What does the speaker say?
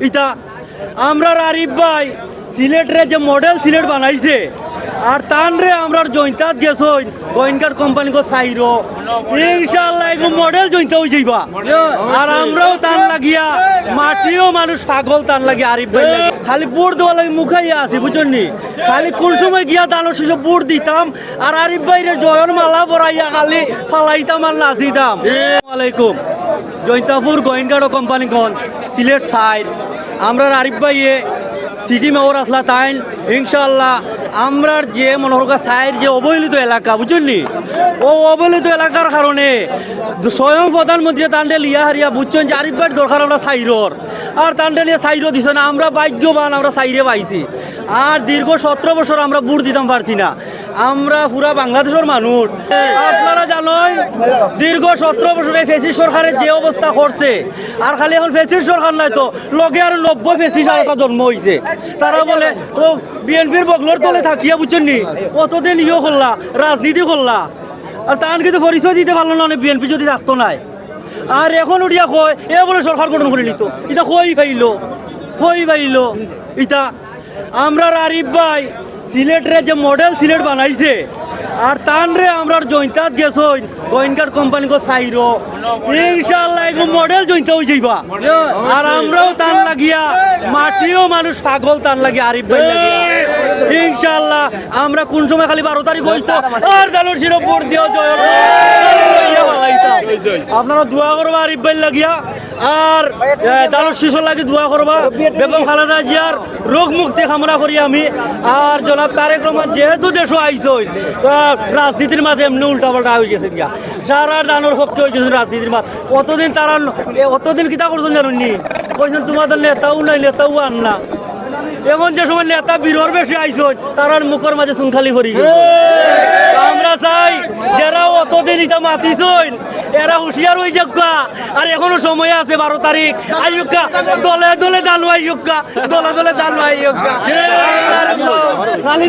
ইটা আমরা আরিফ ভাই সিলেটরে যে মডেল সিলেট বানাইছে আর তানরে আমরা জয়ন্তাত গেছই গোয়েনকার কোম্পানি কো সাইরো ইনশাআল্লাহ এগো মডেল জয়ন্তা হই যাইবা আর আমরাও তান লাগিয়া মাটিও মানুষ পাগল তান লাগি আরিফ ভাই লাগি খালি বুড় দেওয়া লাগি মুখাইয়া আছি বুঝছনি খালি কোন সময় গিয়া দানোর শেষে বুড় দিতাম আর আরিফ ভাইরে জয়ন মালা পরাইয়া খালি ফালাইতাম আর নাচিতাম। আসসালামু আলাইকুম। জয়ন্তাপুর গোয়েনকার কোম্পানি কোন সিলেট সাইড আমরা আরিফ ভাইয়ে সিটি মেয়র আসলা তাই ইনশাল্লাহ আমরা যে মনোহরকা সাইড যে অবহেলিত এলাকা বুঝলি ও অবহেলিত এলাকার কারণে স্বয়ং প্রধানমন্ত্রী তান্ডে লিয়া হারিয়া বুঝছেন যে আরিফ ভাইয়ের দরকার আমরা সাইরর আর তান্ডে নিয়ে সাইরও দিছে না আমরা ভাগ্যবান আমরা সাইরে পাইছি আর দীর্ঘ 17 বছর আমরা বুট দিতাম পারছি না আমরা পুরা বাংলাদেশের মানুষ আপনারা জানেন দীর্ঘ 17 বছরে ফেসিস সরকারের যে অবস্থা করছে আর খালি এখন ফেসিস সরকার নাই তো লগে আর 90 ফেসিস আরেকটা জন্ম হয়েছে তারা বলে ও বিএনপির বগলর তলে থাকিয়া বুঝছেন নি অতদিন ইয়ে করলা রাজনীতি করলা আর তান কিন্তু পরিচয় দিতে পারলো না বিএনপি যদি থাকতো নাই আর এখন উঠিয়া কয় এ বলে সরকার গঠন করে নিত এটা কই পাইলো এটা আমরা আরিফ ভাই সিলেটরে যে মডেল সিলেট বানাইছে আর তানরে আমরা জয়ন্তাত গেছই গোয়েনকার কোম্পানি কো সাইরো ইনশাআল্লাহ এগো মডেল জয়ন্তা হই যাইবা আর আমরাও তান লাগিয়া মাটিও মানুষ পাগল তান লাগি আরিফ ভাই লাগি ইনশাআল্লাহ আমরা কোন সময় খালি 12 তারিখ হইতো আর দানোর শিরো ভোট দিও জয় আপনারা দোয়া করবা আরিফ ভাই লাগিয়া আর দানোর শিশুর লাগি দোয়া করবা বেগম খালেদা জিয়ার রোগ মুক্তি কামনা করি আমি আর জনাব তারেক রহমান যেহেতু দেশও আইসই রাজনীতির মাঝে এমনি উল্টাপাল্টা হয়ে গেছে গিয়া সারা দানোর পক্ষে হয়ে গেছে রাজনীতির মাঝ অতদিন তারা অতদিন কিতা করছেন জানুননি কইছেন তোমাদের নেতাও নাই নেতাও আন না এখন যে সময় নেতা বিরোর বেশি আইসই তারার মুখের মাঝে সুনখালি ভরি গেছে আমরা চাই যারা অতদিন ইটা মাতিছই এরা হুঁশিয়ার হয়ে যাক্কা আর এখনো সময় আছে 12 তারিখ আইয়ুক্কা দলে দলে দালু আইয়ুক্কা দলে দলে দালু আইয়ুক্কা খালি